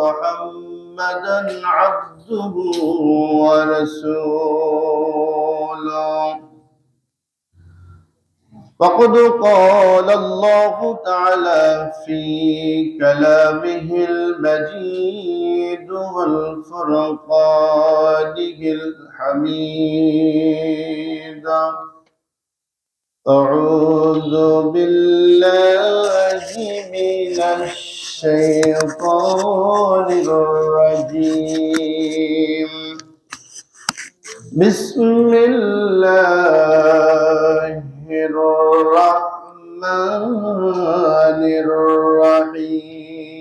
محمدا عبده ورسوله فقد قال الله تعالى في كلامه المجيد والفرقانه الحميد. أعوذ بالله من الشيطان الرجيم. بسم الله الرحمن الرحيم.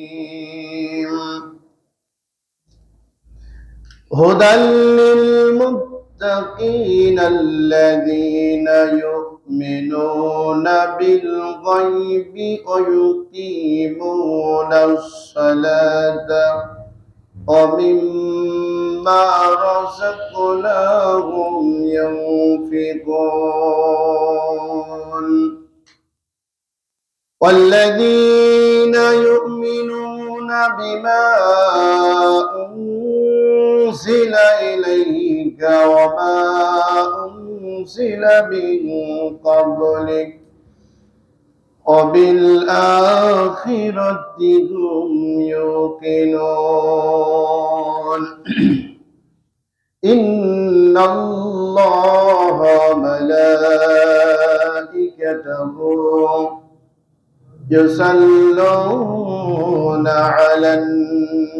هدى للمتقين الذين يؤمنون بالغيب ويقيمون الصلاة ومما رزقناهم ينفقون والذين يؤمنون بما أنزل إليك وما أنزل من قبلك وبالآخرة هم يوقنون. إن الله وملائكته يصلون على النبي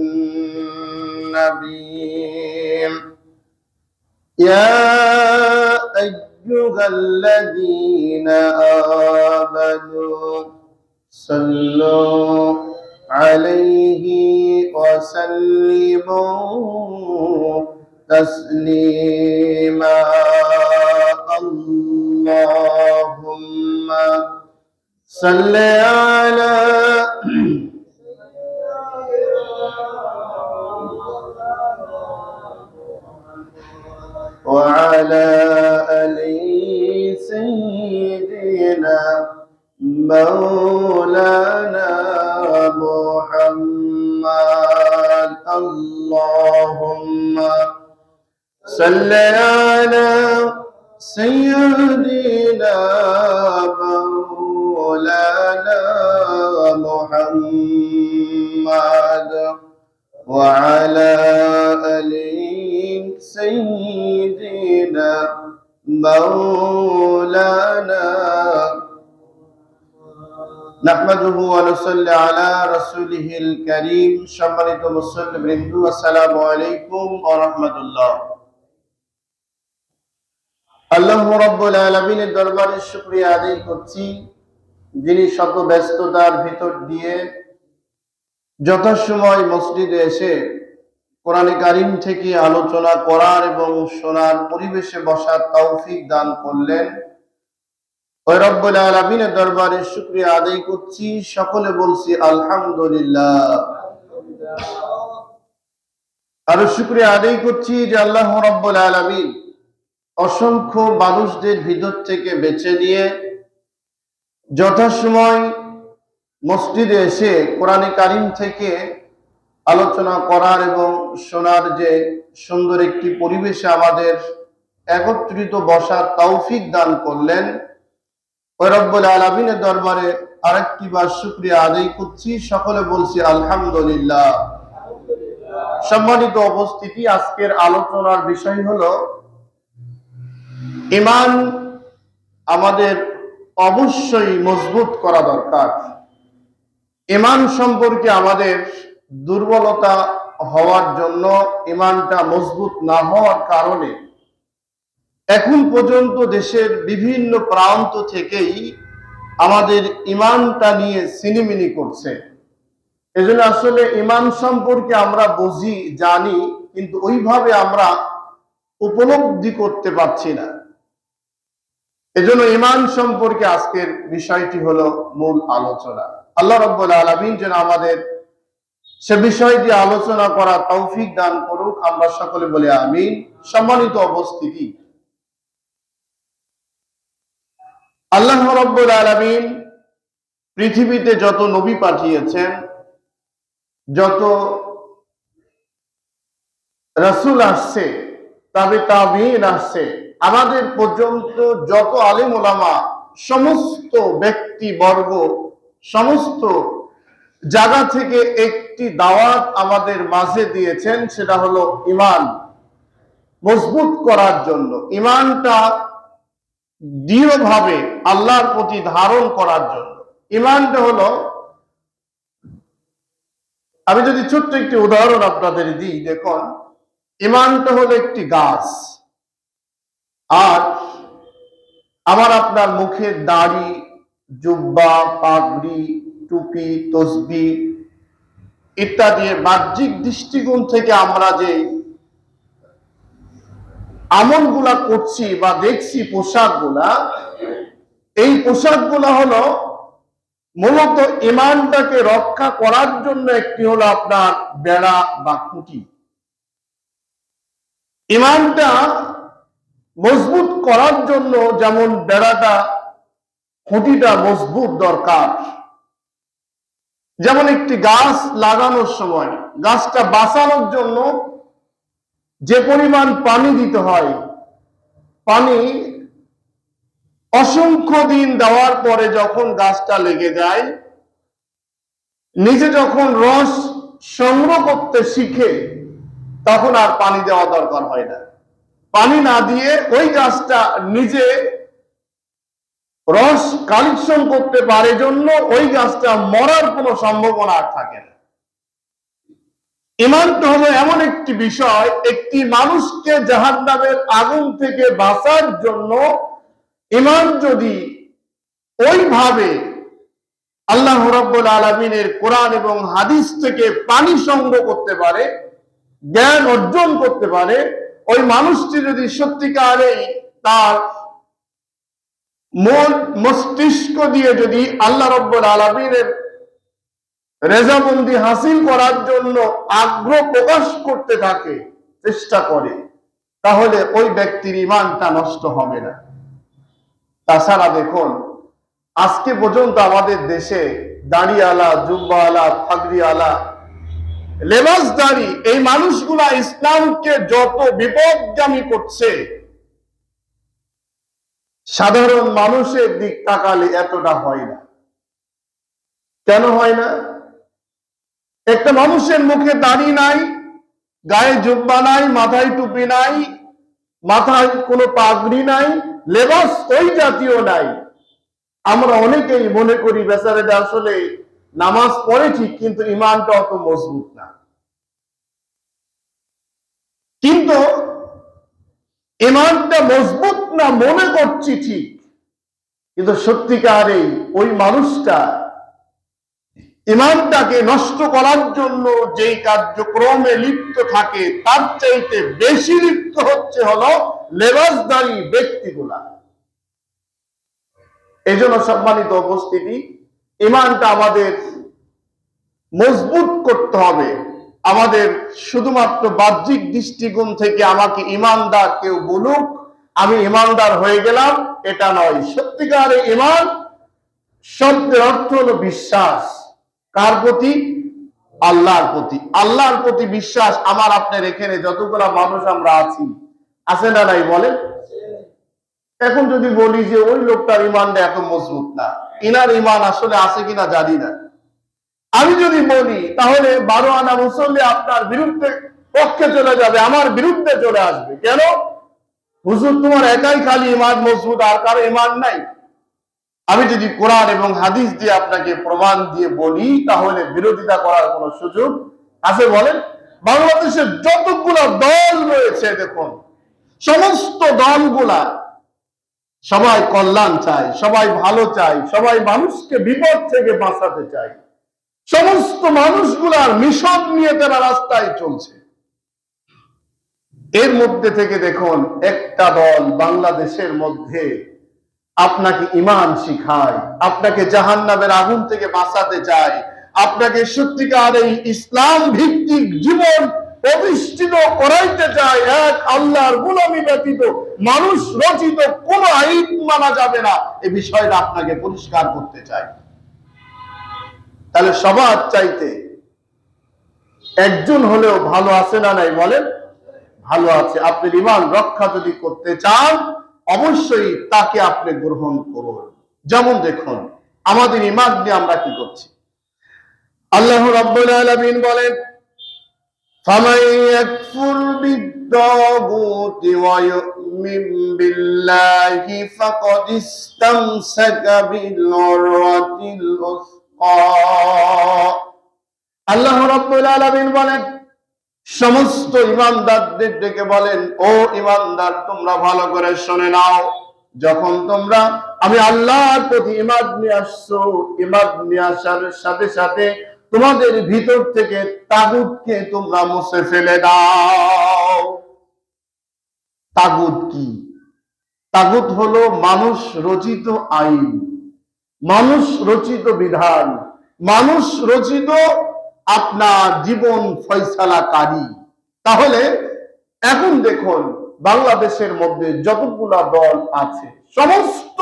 يا أيها الذين آمنوا صلوا عليه وسلموا تسليما. اللهم صل على وعلى آل سيدنا مولانا محمد. اللهم صل على سيدنا مولانا محمد وعلى آل سيدنا مولانا نحمده ونصلي على رسوله الكريم. সম্মানিত মুসল্লিবৃন্দ, আসসালামু আলাইকুম ওয়া রাহমাতুল্লাহ। আল্লাহ রাব্বুল আলামিনের দরবারে শুকরিয়া আদায় করছি, যিনি শত ব্যস্ততার ভিতর দিয়ে যথাসময় মসজিদে এসে কোরআনে কারীম থেকে আলোচনা করার এবং শোনার পরিবেশে বসার তৌফিক দান করলেন। ওই রব্বুল আলামিনের দরবারে শুকরিয়া আদায় করছি, সকলে বলছি আলহামদুলিল্লাহ। আরো শুকরিয়া আদায় করছি যে আল্লাহ রাব্বুল আলামিন অসংখ্য মানুষদের ভিতর থেকে বেছে নিয়ে যথাসময় মসজিদে এসে কোরআনে কারীম থেকে আলোচনা করার এবং শোনার যে সুন্দর একটি পরিবেশে আমাদের একত্রিত বসার তৌফিক দান করলেন, ওই রব্বুল আলামিনের দরবারে আরেকটি বার শুকরিয়া আদায় করছি, সকলে বলছি আলহামদুলিল্লাহ। সম্মানিত উপস্থিতি, আজকের আলোচনার বিষয় হলো ঈমান আমাদের অবশ্যই মজবুত করা দরকার। ঈমান সম্পর্কে আমাদের দুর্বলতা হওয়ার জন্য, ঈমানটা মজবুত না হওয়ার কারণে এখন পর্যন্ত দেশের বিভিন্ন প্রান্ত থেকেই আমাদের ঈমানটা নিয়ে ছিনিমিনি করছে। এজন্য আসলে ঈমান সম্পর্কে আমরা বুঝি, জানি, কিন্তু ওইভাবে আমরা উপলব্ধি করতে পারছি না। এজন্য ঈমান সম্পর্কে আজকের বিষয়টি হলো মূল আলোচনা। আল্লাহ রাব্বুল আলামিন যেন আমাদের সে বিষয়টি আলোচনা করা তৌফিক দান করুক, আমরা সকলে বলি আমিন। সম্মানিত উপস্থিতি, আল্লাহ রাব্বুল আলামিন পৃথিবীতে যত নবী পাঠিয়েছেন, যত রাসূল আসছে, তাবিঈন আসছে, আমাদের পর্যন্ত যত আলেম ওলামা, সমস্ত ব্যক্তিবর্গ, সমস্ত জায়গা থেকে একটি দাওয়াত আমাদের মাঝে দিয়েছেন, সেটা হলো ঈমান মজবুত করার জন্য, ঈমানটা দৃঢ়ভাবে আল্লাহর প্রতি ধারণ করার জন্য। ঈমানটা হলো, আমি যদি ছোট্ট একটি উদাহরণ আপনাদের দিই, দেখুন, ঈমানটা হলো একটি গাছ, আর আমার আপনার মুখের দাড়ি, জুব্বা, পাগড়ি, টুপি, তসবিহ ইত্যাদি বাহ্যিক দৃষ্টিকোণ থেকে আমরা যে আমলগুলা করছি বা দেখছি, পোশাকগুলা, এই পোশাকগুলা হলো মূলত ঈমানটাকে রক্ষা করার জন্য একটি হলো আপনার বেড়া বা খুঁটি। ঈমানটা মজবুত করার জন্য যেমন বেড়াটা, খুঁটিটা মজবুত দরকার, যেমন একটি গাছ লাগানোর সময় গাছটা বাঁচানোর জন্য যে পরিমাণ পানি দিতে হয়, পানি অসংখ্য দিন দেওয়ার পরে যখন গাছটা লেগে যায়, নিজে যখন রস সংগ্রহ করতে শিখে, তখন আর পানি দেওয়া দরকার হয় না। পানি না দিয়ে ওই গাছটা নিজে রস কালেকশন করতে পারে জন্য ওই গাছটা মরার কোনো সম্ভাবনা আর থাকে না। ঈমানটা হলো এমন একটি বিষয়, একটি মানুষকে জাহান্নামের আগুন থেকে বাঁচার জন্য ঈমান যদি ওইভাবে আল্লাহ রাব্বুল আলামিনের কোরআন এবং হাদিস থেকে পানি সংগ্রহ করতে পারে, জ্ঞান অর্জন করতে পারে, ওই মানুষটি যদি সত্যিকারে তার মন মস্তিষ্ক দিয়ে যদি আল্লাহ রাব্বুল আলামিনের রেজামন্দি হাসিল করার জন্য আগ্রহ প্রকাশ করতে থাকে, চেষ্টা করে, তাহলে ওই ব্যক্তির ঈমানটা নষ্ট হবে না। তাছাড়া দেখুন, আজকে পর্যন্ত আমাদের দেশে দাড়িওয়ালা, জুব্বাওয়ালা, পাগড়িওয়ালা, লেবাসদারি এই মানুষগুলা ইসলামকে যত বিপদগামী করছে, সাধারণ মানুষের দিক তাকালে এতটা হয় না। কেন হয় না? একটা মানুষের মুখে দাড়ি নাই, গায়ে জুব্বা নাই, মাথায় টুপি নাই, মাথায় কোনো পাগড়ি নাই, লেবাস ওই জাতীয় নাই, আমরা অনেকেই মনে করি বেচারাটা আসলে নামাজ পড়ে ঠিক, কিন্তু ঈমানটা অত মজবুত না। কিন্তু ঈমানটা মজবুত না মনে করছি ঠিক, কিন্তু সত্যিকারে ওই মানুষটা ঈমানটাকে নষ্ট করার জন্য যেই কার্যক্রমে লিপ্ত থাকে, তার চাইতে বেশি লিপ্ত হচ্ছে হলো লেবাসদারী ব্যক্তিগুলা। এই জন্য সম্মানিত উপস্থিতি, ঈমানটা আমাদের মজবুত করতে হবে। আমাদের শুধুমাত্র বাহ্যিক দৃষ্টিকোণ থেকে আমাকে ঈমানদার কেউ বলুক, আমি ঈমানদার হয়ে গেলাম, এটা নয়। সত্যিকারে ঈমান শব্দের অর্থ হলো বিশ্বাস। কার প্রতি? আল্লাহর প্রতি। আল্লাহর প্রতি বিশ্বাস। আমার আপনার এখানে যতগুলা মানুষ আমরা আছি, আছে না নাই বলেন? এখন যদি বলি যে ওই লোকটার ঈমানটা এত মজবুত না, ইনার ঈমান আসলে আছে কিনা জানি না, আমি যদি বলি, তাহলে 12 আনা মুসল্লি আপনার বিরুদ্ধে পক্ষে চলে যাবে, আমার বিরুদ্ধে চলে আসবে। কেন? হুজুর তোমার একাই খালি ঈমান মজবুত, আর কারো ঈমান নাই। আমি যদি কোরআন এবং হাদিস দিয়ে আপনাকে প্রমাণ দিয়ে বলি, তাহলে বিরোধিতা করার কোনো সুযোগ আছে বলেন? বাংলাদেশের যতগুলো দল রয়েছে দেখুন, সমস্ত দলগুলা সবাই কল্যাণ চায়, সবাই ভালো চায়, সবাই মানুষকে বিপদ থেকে বাঁচাতে চায়। সমস্ত মানুষগুলার মিশন নিয়ে তারা রাস্তায় চলছে। এর মধ্যে থেকে দেখুন, একটা দল বাংলাদেশের মধ্যে আপনাকে ঈমান শিখায়, আপনাকে জাহান্নামের আগুন থেকে বাঁচাতে চায়, আপনাকে সত্যিকার এই ইসলাম ভিত্তিক জীবন প্রতিষ্ঠিত করাইতে চায়। এক আল্লাহর গোলামি ব্যতীত মানুষ রচিত কোন আইন মানা যাবে না, এই বিষয়টা আপনাকে পরিষ্কার করতে চায়। তাহলে সবার চাইতে একজন হলেও ভালো আছে না নাই বলেন? ভালো আছে। আপনার ঈমান রক্ষা যদি করতে চান অবশ্যই তাকে আপনি গ্রহণ করুন। যেমন দেখুন আমাদের ঈমান নিয়ে আমরা কি করছি। আল্লাহ রাব্বুল আলামিন বলেন, ফামান ইয়াকফুর বিত-তাগুতি ওয়া ইউমিন বিল্লাহি ফাকাদ ইসতামসাকা বিল-উরওয়াতিল উসকা। আল্লাহ রাব্বুল আলামিন বলেন, সমস্ত ঈমানদারদের ডেকে বলেন, ও ঈমানদার তোমরা ভালো করে শুনে নাও, যখন তোমরা আমি আল্লাহর প্রতি ঈমান নিয়ে আসছো, ঈমান নিয়ে আসার সাথে সাথে তোমাদের ভিতর থেকে তাগুতকে তোমরা মুছে ফেলে দাও। তাগুত কি? তাগুত হলো মানুষ রচিত আইন, মানুষ রচিত বিধান, মানুষ রচিত আপনার জীবন ফয়সালাকারী। তাহলে এখন দেখুন বাংলাদেশের মধ্যে যতগুলা দল আছে সমস্ত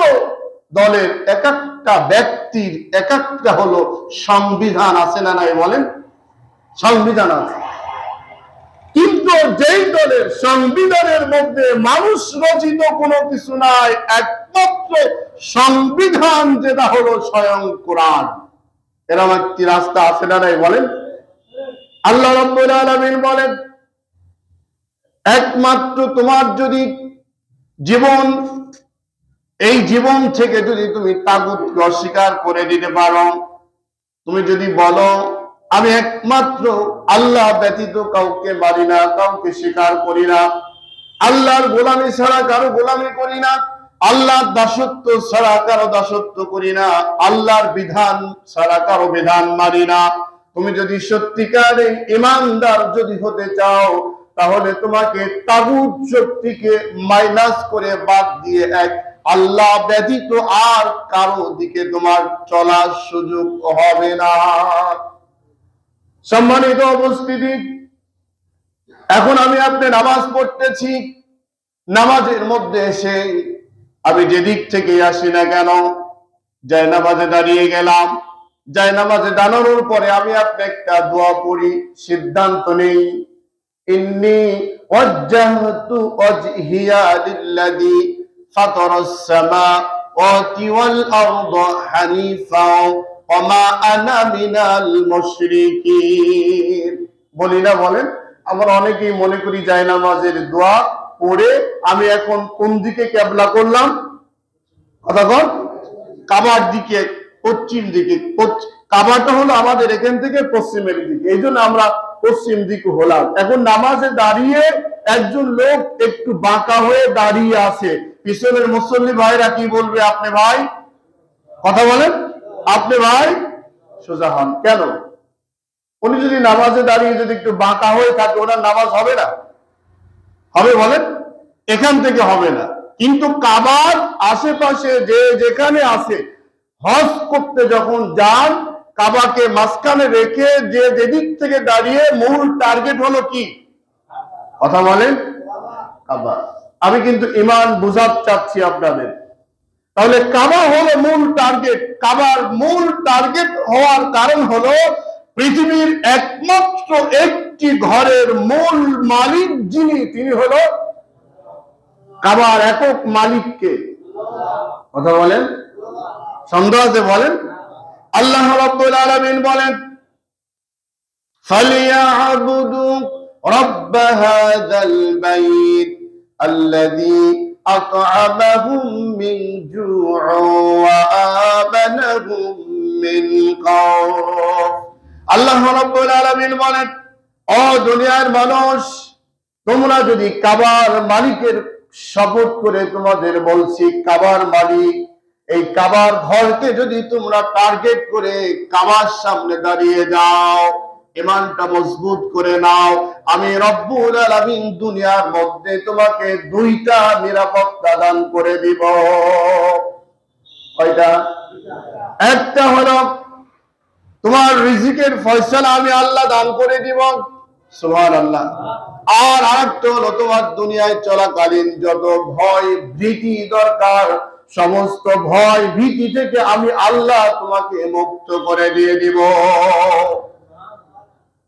দলের এক একটা ব্যক্তির এক একটা হলো সংবিধান আছে না নাই বলেন? সংবিধান আছে, কিন্তু যেই দলের সংবিধানের মধ্যে মানুষ রচিত কোনো কিছু নাই, একমাত্র সংবিধান যেটা হলো স্বয়ং কোরআন। এরকম একটি রাস্তা আছে না নাই বলেন? আল্লাহ রাব্বুল আলামিন বলেন, একমাত্র তোমার যদি জীবন, এই জীবন থেকে যদি তুমি তাগুতকে অস্বীকার করে দিতে পারো, তুমি যদি বলো আমি একমাত্র আল্লাহ ব্যতীত কাউকে মানি না, কাউকে স্বীকার করি না, আল্লাহর গোলামি ছাড়া কারো গোলামি করি না, আল্লাহর দাসত্ব ছাড়া কারো দাসত্ব করি না, আল্লাহর বিধান ছাড়া কারো বিধান মানি না, তুমি যদি সত্যিকারে ঈমানদার যদি হতে চাও তাহলে তোমাকে তাগুত শক্তিকে মাইনাস করে বাদ দিয়ে এক আল্লাহ ব্যতীত আর কারো দিকে তোমার চলার সুযোগ হবে না। সম্মানিত উপস্থিতি, এখন আমি আপনি নামাজ পড়তেছি, নামাজের মধ্যে এসে আমি যেদিক থেকে আসি না কেন যায় নামাজে দাঁড়িয়ে গেলাম, যায় নামাজে দাঁড়ানোর পরে আমি আপনি একটা দোয়া পড়ি, সিদ্ধান্ত নেই ইন্নী ওয়াজ্জাহতু ওয়াজহিয়া লিল্লাযী ফাতারাস সামাওয়াতি ওয়াল আরদা হানিফা ওয়া মা আনা মিনাল মুশরিকিন। বলি না বলেন? আমরা অনেকেই মনে করি যায় নামাজের দোয়া পড়ে আমি এখন কোন দিকে কিবলা করলাম? কথা বল। কাবার দিকে, পশ্চিম দিকে। কাবাটা হলো আমাদের এখান থেকে পশ্চিমের দিকে, এই জন্য আমরা পশ্চিম দিকে হলাম। এখন নামাজে দাঁড়িয়ে একজন লোক একটু বাঁকা হয়ে দাঁড়িয়ে আছে, পিছনের মুসল্লি ভাইরা কি বলবে? আপনি ভাই কথা বলেন, আপনি ভাই সোজা হন। কেন? উনি যদি নামাজে দাঁড়িয়ে যদি একটু বাঁকা হয়ে থাকে ওনার নামাজ হবে না? হবে বলেন? এখান থেকে হবে না, কিন্তু কাবার আশেপাশে যে যেখানে আছে হজ করতে যখন যান, কাবাকে মাঝখানে রেখে যে যেদিক থেকে দাঁড়িয়ে মূল টার্গেট হলো কি? কথা বলেন, কাবা। আমি কিন্তু ঈমান বুঝাতে চাচ্ছি আপনাদের। তাহলে কাবা হলো মূল টার্গেট। কাবার মূল টার্গেট হওয়ার কারণ হলো পৃথিবীর একমাত্র একটি ঘরের মূল মালিক যিনি, তিনি হলো কাবার একক মালিককে। কথা বলেন, সন্দেহ আছে বলেন? আল্লাহ রাব্বুল আলামিন বলেন, ফালিয়াবুদু রাব্ব হাযাল বাইত আল্লাযী আত'আমাহুম মিন জু'আ ওয়া আমানাহুম মিন খাউফ। আল্লাহ রাব্বুল আলামিন বলেন, ও দুনিয়ার মানুষ, তোমরা যদি কাবার মালিকের শপথ করে তোমাদের বলছি, কাবার মালিক, এই কাবার ঘরকে যদি তোমরা টার্গেট করে কাবার সামনে দাঁড়িয়ে যাও, ঈমানটা মজবুত করে নাও, আমি রব্বুল আলামিন দুনিয়ার মধ্যে তোমাকে দুইটা নিরাপত্তা দান করে দিব। কয়টা? একটা হলো তোমার রিজিকের ফয়সালা আমি আল্লাহ দান করে দিব, সুবহানাল্লাহ। আর আরেকটা হলো তোমার দুনিয়ায় চলাকালীন যত ভয় ভীতি দরকার, সমস্ত ভয় ভীতি থেকে আমি আল্লাহ তোমাকে মুক্ত করে দিয়ে দিব।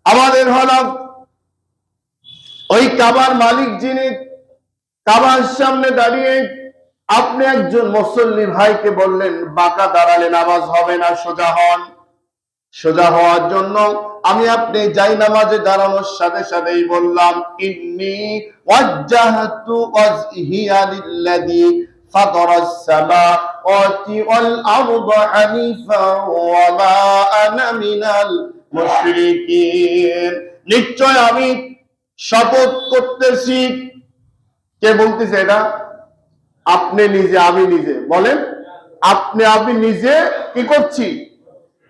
আমাদের হলো ওই কাবার মালিক যিনি, কাবার সামনে দাঁড়িয়ে আপনি একজন মুসল্লি ভাইকে বললেন বাঁকা দাঁড়ালে নামাজ হবে না, সোজা হন। সোজা হওয়ার জন্য আমি আপনি যাই নামাজে দাঁড়ানোর সাথে সাথেই বললাম ইন্নী ওয়াজ্জাহতু ওয়াজহিয়া লিল্লাযী ফাতারাস সামাওয়াতি ওয়াল আরদা হানিফা ওয়া মা আনা মিনাল মুশরিকিন। নিশ্চয় আমি শপথ করতেছি। কে বলতেছে এটা? আপনি নিজে, আমি নিজে। বলেন, আমি নিজে কি করছি?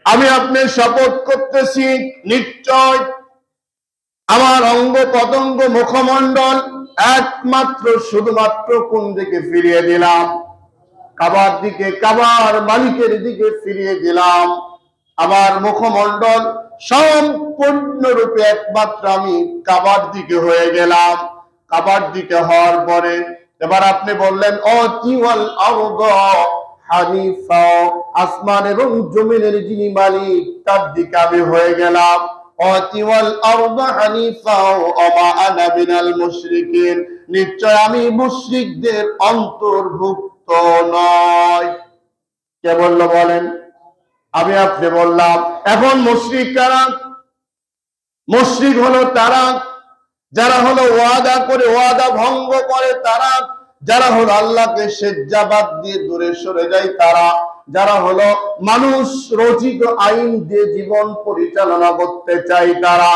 আমি আপনি শপথ করতেছি, নিশ্চয় আমার অঙ্গ পতঙ্গ মুখমণ্ডল একমাত্র শুধুমাত্র কোন দিকে ফিরিয়ে দিলাম? কাবার দিকে, কাবার মালিকের দিকে ফিরিয়ে দিলাম। আমার মুখমণ্ডল সম্পূর্ণরূপে একমাত্র আমি কাবার দিকে হয়ে গেলাম। কাবার দিকে হওয়ার পরে এবার আপনি বললেন অতিওয়াল আরদা হানিফা, আসমান এবং জমিনের যিনি মালিক তার দিকে আমি হয়ে গেলাম। অতিওয়াল আরদা হানিফা ওয়া মা আনা মিনাল মুশরিকিন, নিশ্চয় আমি মুশরিকদের অন্তর্ভুক্ত নয়। কে বলল বলেন? আমি আপনি বললাম। এখন মুশরিক কারা? মুশরিক হলো তারা যারা হলো ওয়াদা করে, ওয়াদা ভঙ্গ করে তারা, যারা হলো আল্লাহকে সেজদাবাদ দিয়ে দূরে সরে যায় তারা, যারা হলো মানুষ রচিত আইন দিয়ে জীবন পরিচালনা করতে চায় তারা।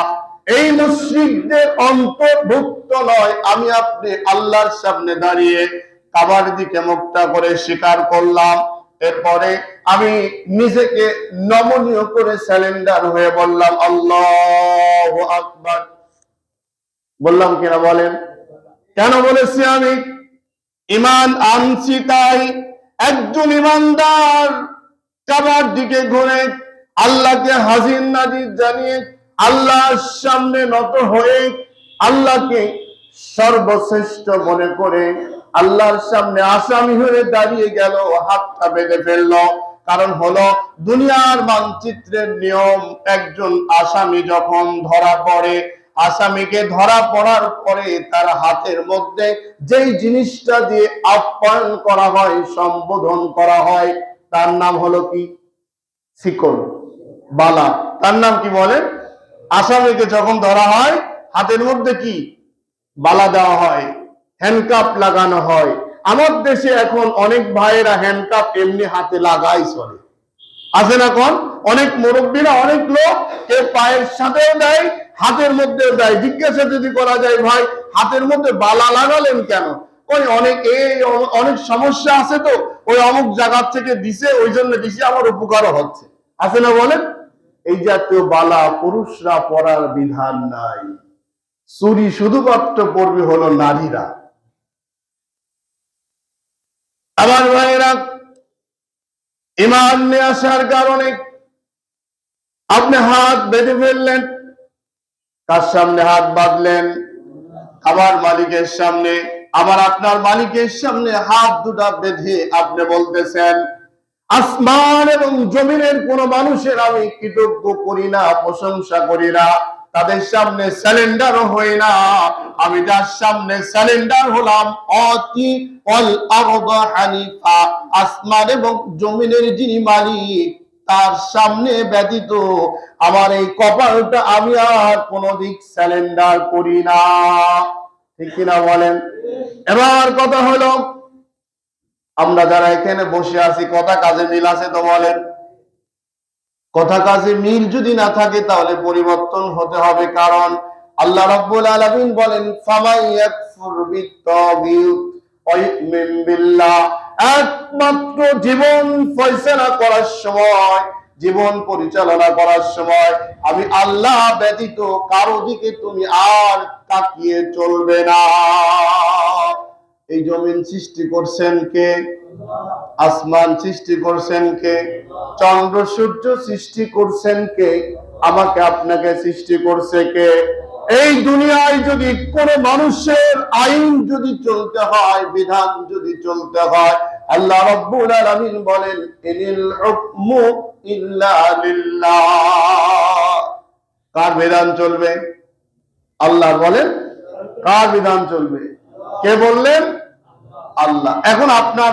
এই মুশরিকদের অন্তর্ভুক্ত নয়। আমি আপনি আল্লাহর সামনে দাঁড়িয়ে কাবার দিকে মুক্তা করে স্বীকার করলাম। এরপরে আমি নিজেকে নমনীয় করে স্যালেন্ডার হয়ে বললাম আল্লাহু আকবার। বললাম কিনা বলেন? কেন বলেছি আমি? ঈমান আনছি তাই। একজন ঈমানদার কাবার দিকে ঘুরে আল্লাহকে হাজির নাজির জানিয়ে আল্লাহর সামনে নত হয়ে আল্লাহকে সর্বশ্রেষ্ঠ মনে করে আল্লাহর সামনে আসামি হয়ে দাঁড়িয়ে গেল, হাতটা বেঁধে ফেললো। কারণ হলো দুনিয়ার মানচিত্রের নিয়ম, একজন আসামি যখন ধরা পড়ে, আসামিকে ধরা পড়ার পরে তার হাতের মধ্যে যেই জিনিসটা দিয়ে আপ্যায়ন করা হয়, সম্বোধন করা হয়, তার নাম হলো কি? শিকল, বালা। তার নাম কি বলেন? আসামিকে যখন ধরা হয় হাতের মধ্যে কি বালা দেওয়া হয়, হ্যান্ডকাপ লাগানো হয়। আমার দেশে এখন অনেক ভাইয়েরা হ্যান্ডকাপ এমনি হাতে লাগাই চলে, আছে না? কোন অনেক মুরব্বীরা, অনেক লোক কেউ পায়ের সাথেও দেয়, হাতের মধ্যেও দেয়। জিজ্ঞাসা যদি করা যায় ভাই হাতের মধ্যে বালা লাগালেন কেন? ওই অনেক সমস্যা আছে তো, ওই অমুক জায়গা থেকে দিছে, ওই জন্য দিছে, আমার উপকারও হচ্ছে, আছে না বলেন? এই জাতীয় বালা পুরুষরা পরার বিধান নাই। চুরি শুধুমাত্র পড়বে হলো নারীরা। আমার ভাইয়েরা, ঈমান নিয়ে আসার কারণে আপনি হাত বেঁধে ফেললেন। কার সামনে হাত বাঁধলেন? আবার মালিকের সামনে। আবার আপনার মালিকের সামনে হাত দুটা বেঁধে আপনি বলতেছেন আসমান এবং জমিনের কোন মানুষের আমি কৃতজ্ঞ করি না, প্রশংসা করি না, তাদের সামনে স্যালেন্ডার হই না। আমি যার সামনে স্যালেন্ডার হলাম অতি অল আরদা হানিফা, আসমান এবং জমিনের যিনি মালিক তার সামনে ব্যতীত আমার এই কপালটা আমি আর কোনদিক স্যালেন্ডার করি না। ঠিক কিনা বলেন? এবার কথা হলো আমরা যারা এখানে বসে আছি কথা কাজে মিল আছে তো বলেন? কথা কাজে মিল যদি না থাকে তাহলে পরিবর্তন হতে হবে। কারণ আল্লাহ রাব্বুল আলামিন বলেন ফামাইয়াকফুর বিত্তাগীত ওয়া ইউমিন বিল্লাহ, একমাত্র জীবন ফয়সালা করার সময়, জীবন পরিচালনা করার সময় আমি আল্লাহ ব্যতীত কারো দিকে তুমি আর তাকিয়ে চলবে না। এই জমিন সৃষ্টি করছেন কে? আসমান সৃষ্টি করছেন কে? চন্দ্র সূর্য সৃষ্টি করছেন কে? আমাকে আপনাকে সৃষ্টি করছে কে? এই দুনিয়ায় যদি কোন মানুষের আইন যদি চলতে হয়, বিধান যদি চলতে হয়, আল্লাহ রাব্বুল আলামিন বলেন ইনিল হুকমু ইল্লা লিল্লাহ, কার বিধান চলবে? আল্লাহ বলেন কার বিধান চলবে? কে বললেন? আল্লাহ। এখন আপনার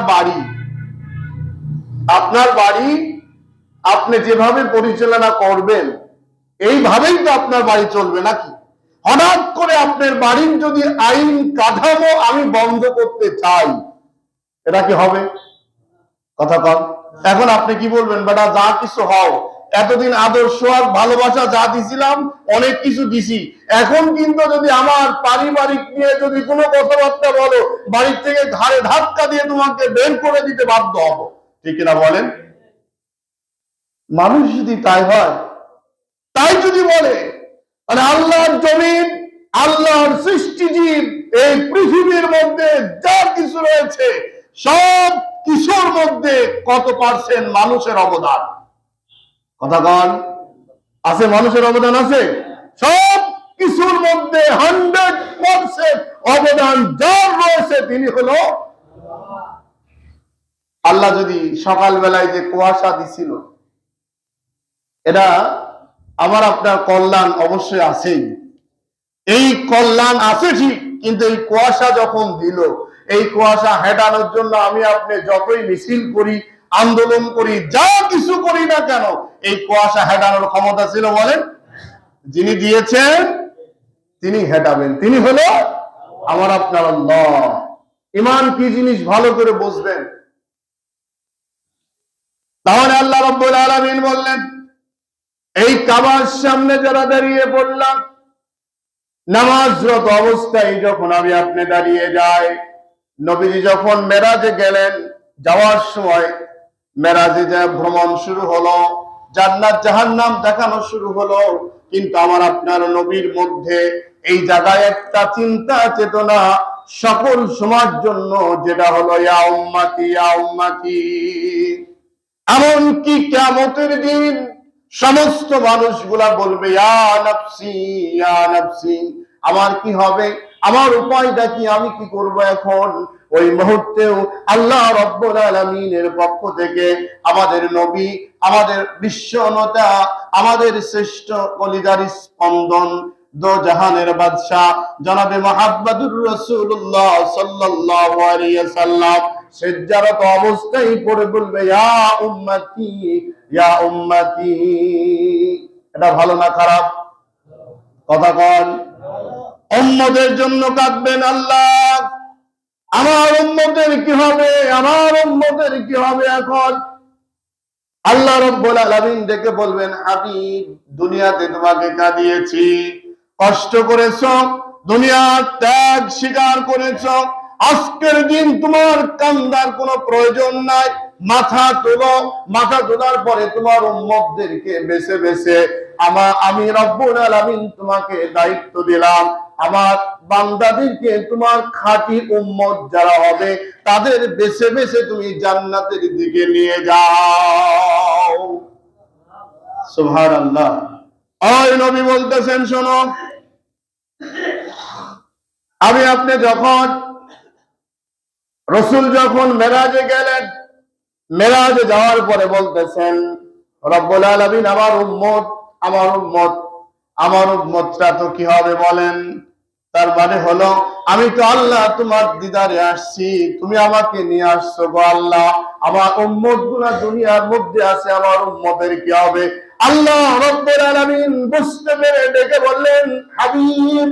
বাড়ি আপনি যেভাবে পরিচালনা করবেন এইভাবেই তো আপনার বাড়ি চলবে নাকি? হঠাৎ করে আপনার বাড়ির যদি আইন কাঠামো আমি বন্ধ করতে চাই, এটা কি হবে? কথা কম। এখন আপনি কি বলবেন? বেটা যা কিছু হও, এতদিন আদর্শ আর ভালোবাসা যা দিছিলাম অনেক কিছু দিছি, এখন কিন্তু যদি আমার পারিবারিক নিয়ে যদি কোনো কথাবার্তা বলো, বাড়ির থেকে ঘাড়ে ধাক্কা দিয়ে তোমাকে বের করে দিতে বাধ্য হব। ঠিক কিনা বলেন? মানুষ যদি তাই হয়, তাই যদি বলে, মানে আল্লাহর জমিন, আল্লাহর সৃষ্টিজীব, এই পৃথিবীর মধ্যে যা কিছু রয়েছে সব কিছুর মধ্যে কত পার্সেন্ট মানুষের অবদান? কথা কন, আছে? মানুষের অবদান আছে সব কিছুর মধ্যে। 100% অবদান যার রয়েছে তিনি হলো আল্লাহ। যদি সকাল বেলায় যে কুয়াশা দিছিল, এটা আমার আপনার কল্যাণ অবশ্যই আছেই, এই কল্যাণ আছে ঠিক, কিন্তু এই কুয়াশা যখন দিল, এই কুয়াশা হেটানোর জন্য আমি আপনি যতই মিছিল করি, আন্দোলন করি, যা কিছু করি না কেন, এই কুয়াশা হেটানোর ক্ষমতা ছিল বলেন? যিনি দিয়েছেন তিনি হেটাবেন, তিনি হলো আমার আপনার আল্লাহ। ঈমান কি জিনিস ভালো করে বুঝবেন। তাহলে আল্লাহ রাব্বুল আলামিন বললেন, এই কাবার সামনে যারা দাঁড়িয়ে পড়লাম, নামাজরত অবস্থায় যখন আমি আপনি দাঁড়িয়ে যাই, নবীজি যখন মেরাজে গেলেন, যাওয়ার সময় মেরাজে যা ভ্রমণ শুরু হলো, জান্নাত জাহান্নাম দেখানো শুরু হলো, কিন্তু আমার আপনার নবীর মধ্যে এই জায়গায় একটা চিন্তা চেতনা সকল সমাজ জন্য, যেটা হলো ইয়া উম্মতি ইয়া উম্মতি। এমনকি কিয়ামতের দিন সমস্ত মানুষগুলা বলবে ইয়া নাফসি ইয়া নাফসি, আমার কি হবে, আমার উপায়টা কি, আমি কি করব এখন? ওই মুহূর্তেও আল্লাহ রাব্বুল আলামিনের পক্ষ থেকে আমাদের নবী, আমাদের বিশ্বনেতা, আমাদের শ্রেষ্ঠ কলিজার স্পন্দন, দো জাহানের বাদশা জনাবে মুহাম্মদুর রাসূলুল্লাহ সাল্লাল্লাহু আলাইহি ওয়াসাল্লাম সিজদারত অবস্থায় পড়ে বলবে ইয়া উম্মতি ইয়া উম্মতি। এটা ভালো না খারাপ? কথা কন। উম্মতের জন্য কাঁদবেন আল্লাহ, আমার উম্মতের কি হবে, আমার উম্মতের কি হবে। এখন আল্লাহ রাব্বুল আলামিন ডেকে বলবেন, হাবিব, দুনিয়াতে তোমাকে কাঁদিয়েছি, কষ্ট করেছো, দুনিয়ার ত্যাগ স্বীকার করেছো, আজকের দিন তোমার কান্দার কোনো প্রয়োজন নাই। মাথা তোলো, মাথা তোলার পরে তোমার উম্মতদেরকে বেছে বেছে আমি রব্বুল আলামিন তোমাকে দায়িত্ব দিলাম, আমার বান্দাদেরকে, তোমার খাঁটি উম্মত যারা হবে তাদের বেছে বেছে তুমি জান্নাতের দিকে নিয়ে যাও। সুবহানাল্লাহ। ওই নবী বলতেছেন, শোনো, আমি আপনি যখন, রাসূল যখন মেরাজে গেলেন, মেরাজে যাওয়ার পরে বলতেছেন রব্বুল আলামিন আমার উম্মত, আমার উম্মত, আমার উম্মতটা তো কি হবে বলেন? তার মানে হলো আমি তো আল্লাহ তোমার দিদারে আসছি, তুমি আমাকে নিয়ে আসছো গো আল্লাহ, আমার উম্মত গুলা দুনিয়ার মধ্যে আছে, আমার উম্মতের কি হবে? আল্লাহ রাব্বুল আলামিন বুঝতে পেরে ডেকে বললেন, হাবিব,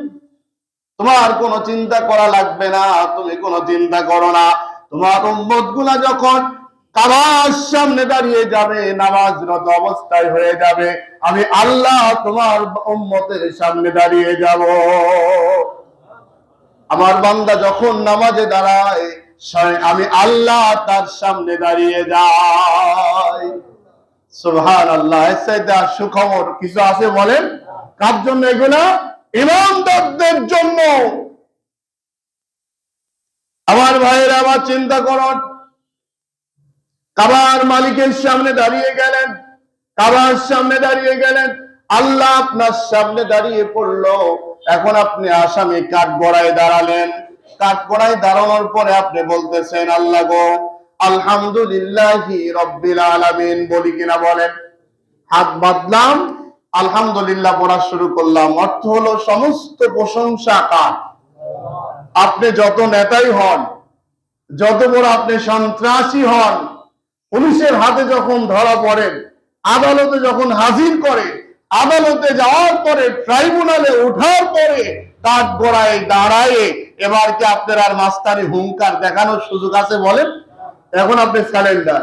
তোমার কোনো চিন্তা করা লাগবে না, তুমি কোনো চিন্তা করো না। তোমার উম্মত গুলা যখন কাবার সামনে দাঁড়িয়ে যাবে, নামাজরত অবস্থায় হয়ে যাবে, আমি আল্লাহ তোমার উম্মতের সামনে দাঁড়িয়ে যাব। আমার বান্দা যখন নামাজে দাঁড়ায়, আমি আল্লাহ তার সামনে দাঁড়িয়ে যাই। সুবহানাল্লাহ। এর চাইতে আর সুখবর কিছু আছে বলেন? কার জন্য এগুলা? ঈমানদারদের জন্য। আমার ভাইয়েরা, আমার চিন্তা করুন, কাবার মালিকের সামনে দাঁড়িয়ে গেলেন, কাবার সামনে দাঁড়িয়ে গেলেন, আল্লাহ আপনার সামনে দাঁড়িয়ে পড়লো। এখন আপনি আসামি কাঠগড়ায় দাঁড়ালেন, কাঠগড়ায় দাঁড়ানোর পরে আপনি বলতেছেন, আল্লাহ গো, আলহামদুলিল্লাহি রাব্বিল আলামিন, বলি কিনা বলেন? হাত বাঁধলাম, আলহামদুলিল্লাহ পড়া শুরু করলাম। অর্থ হলো সমস্ত প্রশংসা কার? আপনি যত নেতাই হন, যত বড় আপনি সন্ত্রাসী হন, পুলিশের হাতে যখন ধরা পড়েন, আদালতে যখন হাজির করে, আদালতে যাওয়ার পরে, ট্রাইব্যুনালে ওঠার পরে কাঠ গড়ায় দাঁড়ায়, এবার কি আপনার আর মাস্তানি হুঙ্কার দেখানোর সুযোগ আছে বলেন? এখন আপনি স্যালেন্ডার।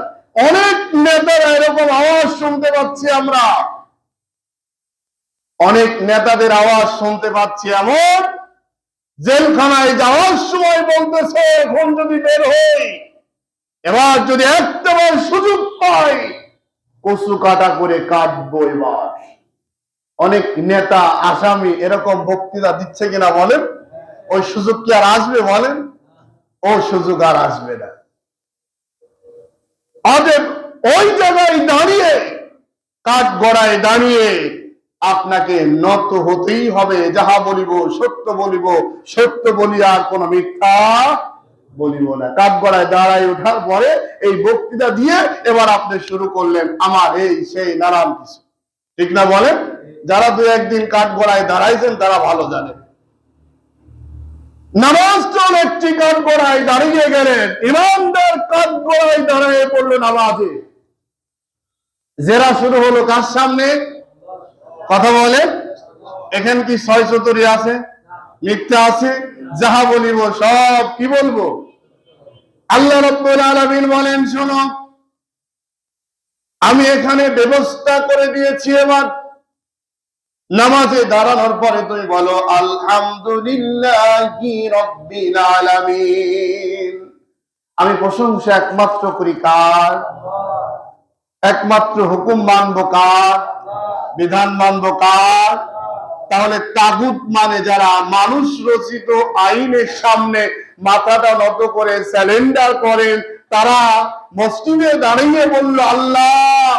অনেক নেতারা এরকম আওয়াজ শুনতে পাচ্ছি আমরা, অনেক নেতাদের আওয়াজ শুনতে পাচ্ছি, এমন জেলখানায় যাওয়ার সময় বলতেছে এখন যদি বের হই, এবার যদি একটাবার সুযোগ পাই কচু কাটা করে কাটবো। এবার অনেক নেতা আসামি এরকম বক্তৃতা দিচ্ছে কিনা বলেন? ওই সুযোগ কি আর আসবে বলেন? ও সুযোগ আর আসবে না। অতএব ওই জায়গায় দাঁড়িয়ে, কাঠ গড়ায় দাঁড়িয়ে আপনাকে নত হতেই হবে। যাহা বলিব সত্য বলিব, সত্য বলি আর কোন মিথ্যা বলিব না। কাঠ গড়ায় দাঁড়ায় ওঠার পরে এই বক্তৃতা দিয়ে এবার আপনি শুরু করলেন আমার এই সেই নানান কিছু, ঠিক না বলেন? যারা দু একদিন কাঠ গড়ায় দাঁড়াইছেন তারা ভালো জানেন। নামাজ চল একটি কাঠ গড়ায় দাঁড়িয়ে গেলেন, ইমানদার কাঠ গড়ায় দাঁড়িয়ে পড়লো নামাজে। জেরা শুরু হলো কার সামনে? কথা বলে। এখানে কি ছয় চতুরি আছে? মিথ্যা আছে? যাহা বলিব সব কি বলবো? আল্লাহ রাব্বুল আলামিন বলেন শোনো, আমি এখানে ব্যবস্থা করে দিয়েছি, এবার নামাজে দাঁড়ানোর পরে তুমি বলো আলহামদুলিল্লাহি রাব্বিল আলামিন। আমি প্রশংসা একমাত্র করি কার? একমাত্র হুকুম মানবো কার? বিধান মানবো কার? তাহলে তাগুত মানে যারা মানুষ রচিত আইনের সামনে মাথাটা নত করে স্যালেন্ডার করেন, তারা মসজিদে দাঁড়িয়ে বলল আল্লাহ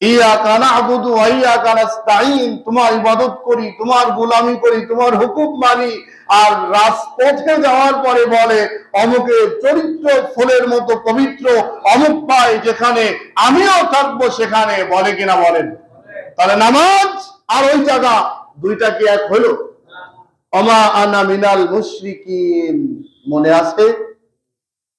ইয়াকা না'বুদু ওয়া ইয়াকা নাস্তাঈন, তোমার ইবাদত করি, তোমার গোলামি করি, তোমার হুকুম মানি। আর রাজপথে যাওয়ার পরে বলে অমুকের চরিত্র ফুলের মতো পবিত্র, অমুক পায় যেখানে আমিও থাকবো সেখানে, বলে কিনা বলেন? তাহলে নামাজ আর ওই জায়গা দুইটা কি এক হলো? ওমা আনা মিনাল মুশরিকিন, মনে আছে?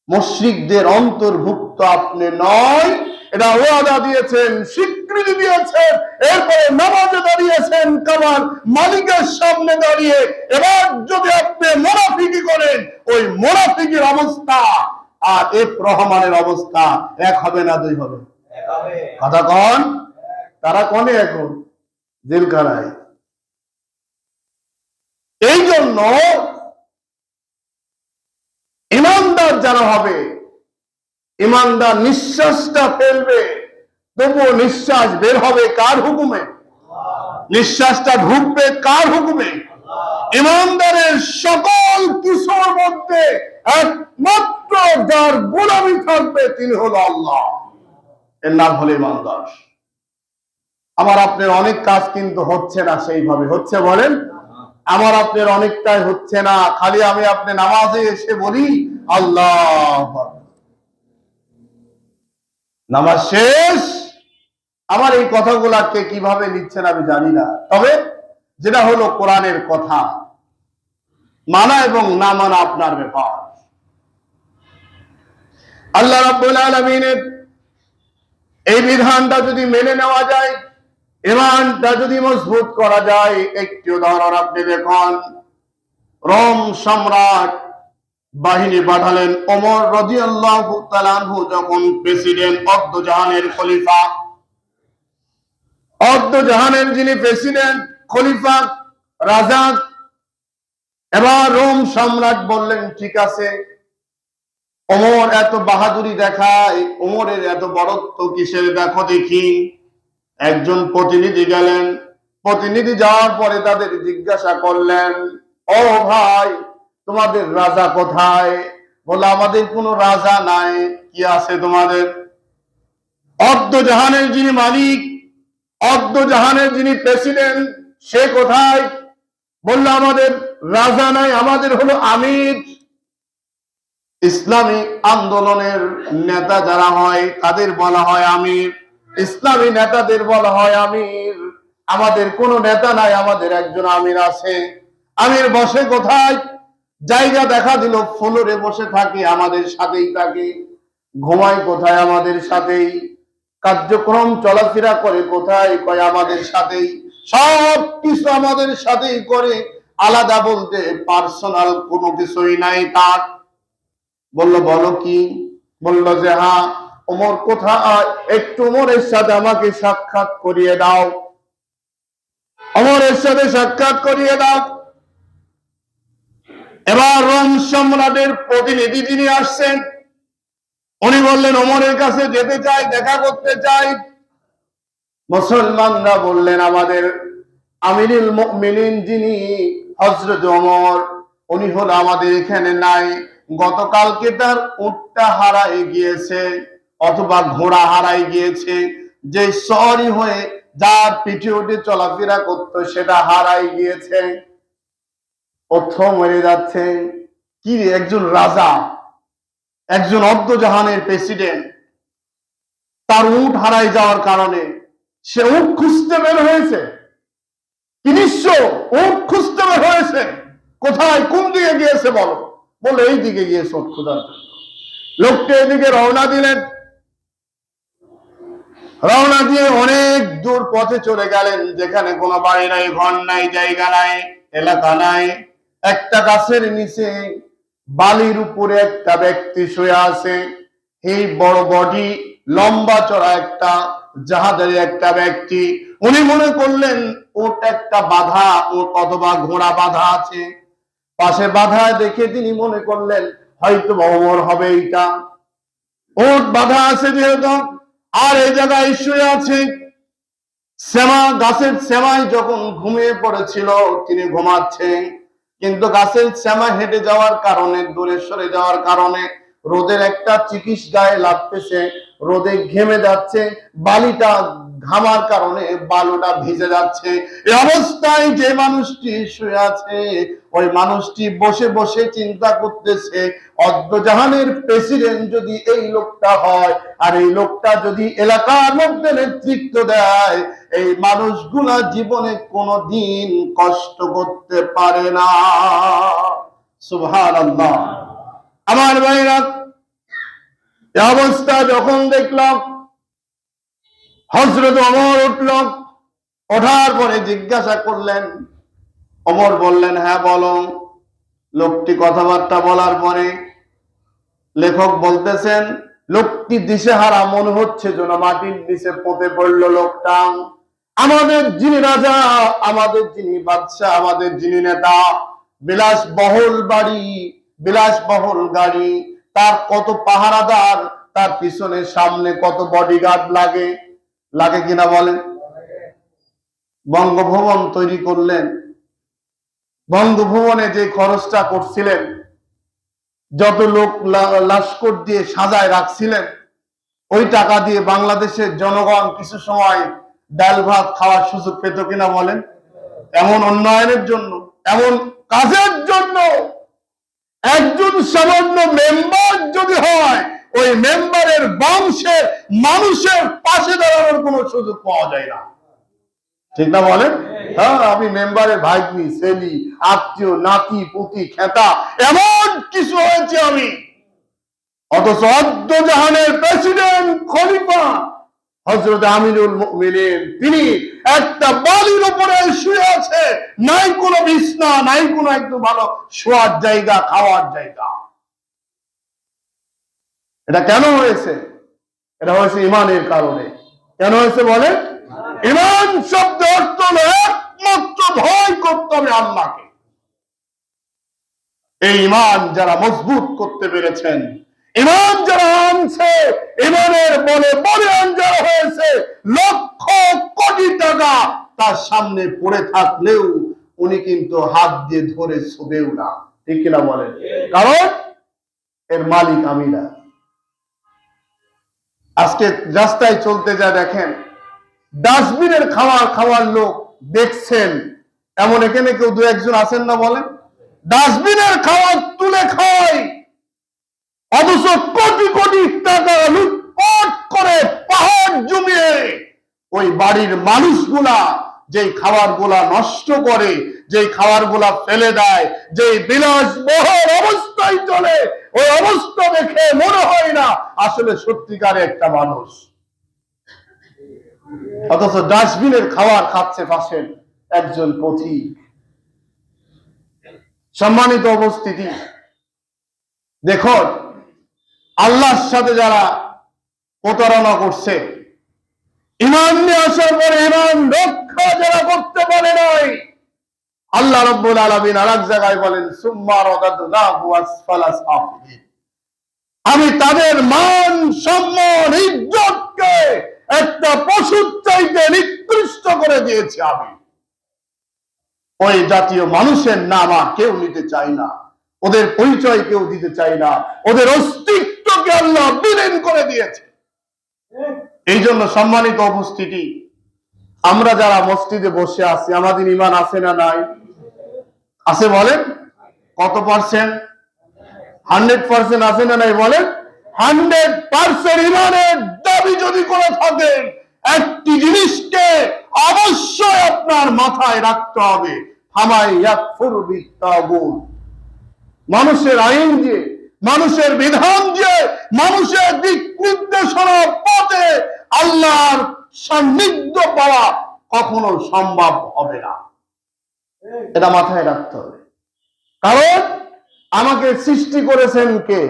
মুশরিকদের অন্তর্ভুক্ত আপনি নয়, এটা ওয়াদা দিয়েছেন, স্বীকৃতি দিয়েছেন। এরপরে নামাজে দাঁড়িয়েছেন কাবার মালিকের সামনে দাঁড়িয়ে। এবার যদি আপনি মুনাফিকি করেন, ওই মুনাফিকির অবস্থা আর এফ রহমানের অবস্থা এক হবে না দুই হবে? কথা কন। তারা কনে এখন জেলখানায়। এই জন্য ইমানদার যারা হবে, ইমানদার নিঃশ্বাসটা ফেলবে, তবুও নিঃশ্বাস বের হবে কার হুকুমে? নিঃশ্বাসটা ঢুকবে কার হুকুমে? ইমানদারের সকল কিছুর মধ্যে একমাত্র যার গোলামি থাকবে তিনি হলো আল্লাহ, এর নাম হলো ইমানদার। আমার আপনার অনেক কাজ কিন্তু হচ্ছে না সেইভাবে, হচ্ছে বলেন? আমার আপনার অনেকটাই হচ্ছে না। খালি আমি আপনি নামাজে এসে বলি আল্লাহ, নামাজ শেষ। আমার এই কথাগুলাকে কিভাবে নিচ্ছেন আমি জানি না, তবে যেটা হলো কোরআনের কথা, মানা এবং না মানা আপনার ব্যাপার। আল্লাহ রাব্বুল আলামিনের এই বিধানটা যদি মেনে নেওয়া যায়, ইমানটা যদি মজবুত করা যায়, একটি উদাহরণ আপনি দেখুন। রোম সম্রাট বাহিনী পাঠালেন, ওমর রাদিয়াল্লাহু তাআলা আনহু যখন প্রেসিডেন্ট, অর্ধজাহানের খলিফা, অর্ধজাহানের যিনি প্রেসিডেন্ট, খলিফা, রাজা। এবার রোম সম্রাট বললেন ঠিক আছে, ওমর এত বাহাদুরি দেখায়, ওমরের এত বড়ত্ব কিসের দেখো দেখি। একজন প্রতিনিধি গেলেন, প্রতিনিধি যাওয়ার পরে তাদের জিজ্ঞাসা করলেন, ও ভাই তোমাদের রাজা কোথায়? বলে আমাদের কোনো রাজা নাই। কি আছে তোমাদের? অর্ধজাহানের যিনি মালিক, অর্ধজাহানের যিনি প্রেসিডেন্ট, সে কোথায়? বললো আমাদের রাজা নাই, আমাদের হলো আমির। ইসলামী আন্দোলনের নেতা যারা হয় তাদের বলা হয় আমির। ইসলামী নেতাদের বলা হয় আমির। আমাদের কোনো নেতা নাই, আমাদের একজন আমির আছে। আমির বসে কোথায়? জায়গা দেখা দিল ফ্লোরে বসে থাকে, আমাদের সাথেই থাকে। ঘুমায় কোথায়? আমাদের সাথেই। কার্যক্রম চলাফেরা করে কোথায়? কয় আমাদের সাথেই। সব কিছু আমাদের সাথেই করে, আলাদা বলতে পার্সোনাল কোনো কিছুই নাই তার। বললো বলো কি? বললো যে হ্যাঁ, ওমর কোথায়, একটু ওমরের সাথে আমাকে সাক্ষাৎ করিয়ে দাও, ওমরের সাথে সাক্ষাৎ করিয়ে দাও। এবার রোম সম্রাটের প্রতিনিধি যিনি আসছেন, উনি বললেন ওমরের কাছে যেতে চাই, দেখা করতে চাই। মুসলমানরা বললেন আমাদের আমিরুল মুমিনিন যিনি হযরত ওমর, উনি হলো আমাদের এখানে নাই। গতকালকে তার উটটা হারাই গিয়েছে, অথবা ঘোড়া হারাই গিয়েছে। যে সওয়ারি হয়ে যার পিঠে উঠে চলাফেরা করতো সেটা হারাই গিয়েছে। প্রথম মরে যাচ্ছে। কি রে, একজন রাজা, একজন অর্ধজাহানের প্রেসিডেন্ট, তার উট হারাই যাওয়ার কারণে সে উট খুঁজতে বের হয়েছে। কি নিশ্চয় উট খুঁজতে বের হয়েছে। কোথায়, কোন দিকে গিয়েছে বলো? বলে এই দিকে গিয়েছে উট খোঁজার জন্য। লোকটি এদিকে রওনা দিলেন। রওনা দিয়ে অনেক দূর পথে চলে গেলেন, যেখানে কোনো বাড়ি নাই, ঘর নাই, জায়গা নাই, এলাকা নাই। একটা গাছের নিচে বালির উপরে একটা ব্যক্তি শুয়ে আছে। এই বড় বডি, লম্বা চড়া একটা জাহাজের একটা ব্যক্তি। উনি মনে করলেন ওট একটা বাধা, ওট অথবা ঘোড়া বাধা আছে। পাশে বাধা দেখে তিনি মনে করলেন হয়তো ওমর হবে এইটা। ওট বাধা আছে যেহেতু, আর এই জায়গায় শুয়ে আছে। শ্যামা, গাছের শ্যামায় যখন ঘুমিয়ে পড়েছিল, তিনি ঘুমাচ্ছেন। কিন্তু গাছের শ্যামা হেঁটে যাওয়ার কারণে, দূরে সরে যাওয়ার কারণে রোদের একটা চিকিস গায়ে লাগতেছে, রোদে ঘেমে যাচ্ছে, বালিটা ঘামার কারণে বালুটা ভিজে যাচ্ছে। এই অবস্থায় যে মানুষটি শুয়ে আছে, ওই মানুষটি বসে বসে চিন্তা করতেছে অর্ধজাহানের প্রেসিডেন্ট যদি এই লোকটা হয়, আর এই লোকটা যদি এলাকার মধ্যে নেতৃত্ব দেয়, এই মানুষগুলা জীবনে কোনোদিন কষ্ট করতে পারে না। সুবহানাল্লাহ। আমার ভাইরা, এই অবস্থা যখন দেখলাম, হযরত ওমর উঠল। ওঠার পরে জিজ্ঞাসা করলেন, ওমর বললেন হ্যাঁ বলো। লোকটি কথাবার্তা বলার পরে লেখক বলতেছেন লোকটি দিশেহারা, মনে হচ্ছে যেন মাটির নিচে পড়ে পড়ল লোকটা। আমাদের যিনি রাজা, আমাদের যিনি বাদশাহ, আমাদের যিনি নেতা, বিলাসবহুল বাড়ি, বিলাসবহুল গাড়ি, তার কত পাহারাদার, তার পিছনে সামনে কত বডিগার্ড লাগে, লাগে কিনা বলেন? বঙ্গভবন তৈরি করলেন, বঙ্গভবনে যে খরচটা করছিলেন, যত লোক লস্কর দিয়ে সাজায় রাখছিলেন, ওই টাকা দিয়ে বাংলাদেশের জনগণ কিছু সময় ডাল ভাত খাওয়ার সুযোগ পেত কিনা বলেন? এমন উন্নয়নের জন্য, এমন কাজের জন্য একজন সামান্য মেম্বার যদি হয়, ওই মেম্বারের বংশের মানুষের পাশে দাঁড়ানোর কোনো সুযোগ পাওয়া যায় না। ঠিক না বলেন? হ্যাঁ, আমি মেম্বারের ভাগ্নি, ছেলি, আত্মীয়, নাতি, পুতি, খেতা, এমন কিছু হয়েছে আমি। অথচ অর্ধজাহানের প্রেসিডেন্ট, খলিফা হযরত আমিরুল মুমিনিন, তিনি একটা বালির উপরে শুয়ে আছে, নাই কোনো বিছনা, নাই কোনো একটু ভালো শোয়ার জায়গা, খাওয়ার জায়গা। এটা কেন হয়েছে? এটা হয়েছে ইমানের কারণে। কেন হয়েছে বলে? ইমান শব্দ অর্থ হলো একমাত্র ভয় করতে হবে আল্লাহকে। এই ইমান যারা মজবুত করতে পেরেছেন, ইমান যারা আনছে, ইমানের বলে বলিয়ান যারা হয়েছে, লক্ষ কোটি টাকা তার সামনে পড়ে থাকলেও উনি কিন্তু হাত দিয়ে ধরে ছুবেও না। ঠিক কিনা বলেন? কারণ এর মালিক আমি না। আজকে রাস্তায় চলতে যা দেখেন, ডাস্টবিনের খাওয়ার লোক দেখছেন, এমন এখানে কেউ দু একজন আছেন না বলেন? ডাস্টবিনের খাবার তুলে খায়, অথচ কোটি কোটি টাকা লুট লুটপাট করে পাহাড় জমিয়ে ওই বাড়ির মানুষগুলা যেই খাবারগুলা নষ্ট করে, যেই খাবারগুলা ফেলে দেয়, যেই বিলাসবহুল অবস্থায় চলে, ওই অবস্থা দেখে মনে হয় না আসলে সত্যিকারে একটা মানুষ। অথচ ডাস্টবিনের খাবার খাচ্ছে পাশের একজন পথিক। সম্মানিত উপস্থিতি, দেখুন আল্লাহর সাথে যারা প্রতারণা করছে, ঈমান নিয়ে আসার পরে ঈমান রক্ষা যারা করতে পারে নাই, আল্লাহ রাব্বুল আলামিন আরেক জায়গায় বলেন সুম্মা রাদাদনাহু আসফালা সাফিলিন, আমি তাদের মান সম্মান ইজ্জতকে একটা পশুর চাইতে নিকৃষ্ট করে দিয়েছি। আমি ওই জাতীয় মানুষের নাম আর কেউ নিতে চাই না, ওদের পরিচয় কেউ দিতে চাই না, ওদের অস্তিত্বকে আল্লাহ বিলীন করে দিয়েছে। এই জন্য সম্মানিত উপস্থিতি, আমরা যারা মসজিদে বসে আছি, আমাদের ঈমান আছে না নাই? আছে বলেন? কত পার্সেন্ট? 100% আছে না নাই বলেন? 100% ঈমানের দাবি যদি করে থাকেন, একটি জিনিসকে অবশ্যই আপনার মাথায় রাখতে হবে, ফামাই ইয়াকফুর বিত্তাগুত, মানুষের আইন যে, মানুষের বিধান যে, মানুষের দিক নির্দেশনা পথে আল্লাহর সান্নিধ্য পাওয়া কখনো সম্ভব হবে না। এটা মাথায় রাখতে হবে। কারণ আমাকে সৃষ্টি করেছেন কে?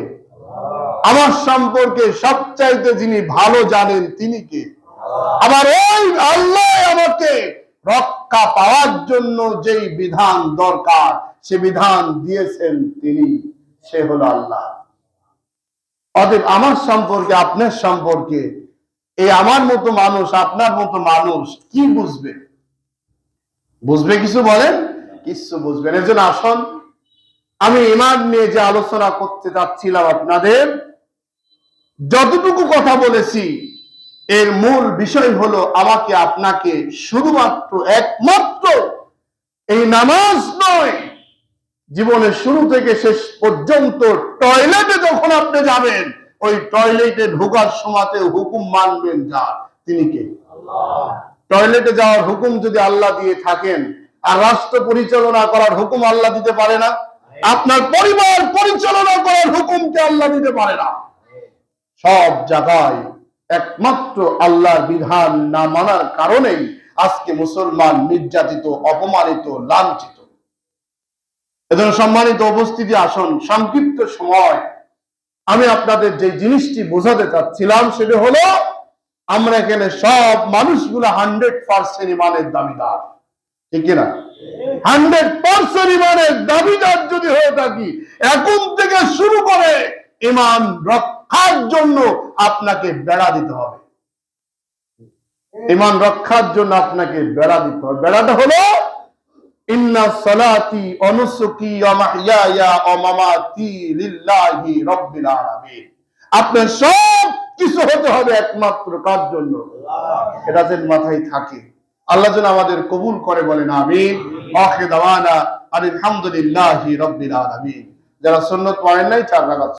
আমার সম্পর্কে সবচাইতে যিনি ভালো জানেন তিনি কে? আবার ওই আল্লাহ আমাকে রক্ষা পাওয়ার জন্য যেই বিধান দরকার সে বিধান দিয়েছেন তিনি, সে হলো আল্লাহ। অতএব আমার সম্পর্কে, আপনার সম্পর্কে এই আমার মতো মানুষ, আপনার মতো মানুষ কি বুঝবে? বুঝবে কিছু? বলেন, কিছু বুঝবেন। এর জন্য আসুন, আমি ঈমান নিয়ে যে আলোচনা করতে চাচ্ছিলাম, আপনাদের যতটুকু কথা বলেছি এর মূল বিষয় হলো আমাকে আপনাকে শুধুমাত্র একমাত্র এই নামাজ নয়, জীবনের শুরু থেকে শেষ পর্যন্ত টয়লেটে যখন আপনি যাবেন, ওই টয়লেটে ঢোকার সময়তে হুকুম মানবেন যার, তিনি কে? টয়লেটে যাওয়ার হুকুম যদি আল্লাহ দিয়ে থাকেন, আর রাষ্ট্র পরিচালনা করার হুকুম আল্লাহ দিতে পারে না? আপনার পরিবার পরিচালনা করার হুকুমকে আল্লাহ দিতে পারে না? সব জায়গায় একমাত্র আল্লাহর বিধান না মানার কারণেই আজকে মুসলমান নির্যাতিত, অপমানিত, লাঞ্ছিত। এজন্য সম্মানিত উপস্থিতি, আসুন সংক্ষিপ্ত সময় আমি আপনাদের যে জিনিসটি বোঝাতে চাচ্ছিলাম সেটা হলো, আমরা এখানে সব মানুষগুলো 100% ঈমানের দাবিদার, ঠিক কিনা? 100% ঈমানের দাবিদার যদি হয়ে থাকি, এখন থেকে শুরু করে ঈমান রক্ষার জন্য আপনাকে বেড়া দিতে হবে। ঈমান রক্ষার জন্য আপনাকে বেড়া দিতে হবে। বেড়াটা হলো ইন্না সালাতি ওয়া নুসুকি ওয়া মাহইয়ায়া ওয়া মামাতি লিল্লাহি রাব্বিল আলামিন। আপনার সব কিছু হতে হবে একমাত্র কার জন্য? এটা যেন মাথায় থাকে। আল্লাহ যেন আমাদের কবুল করে, বলেন আমিন। আখির দাওয়ানা আলহামদুলিল্লাহি রাব্বিল আলামিন। যারা সুন্নাত পড়েন নাই 4 রাকাত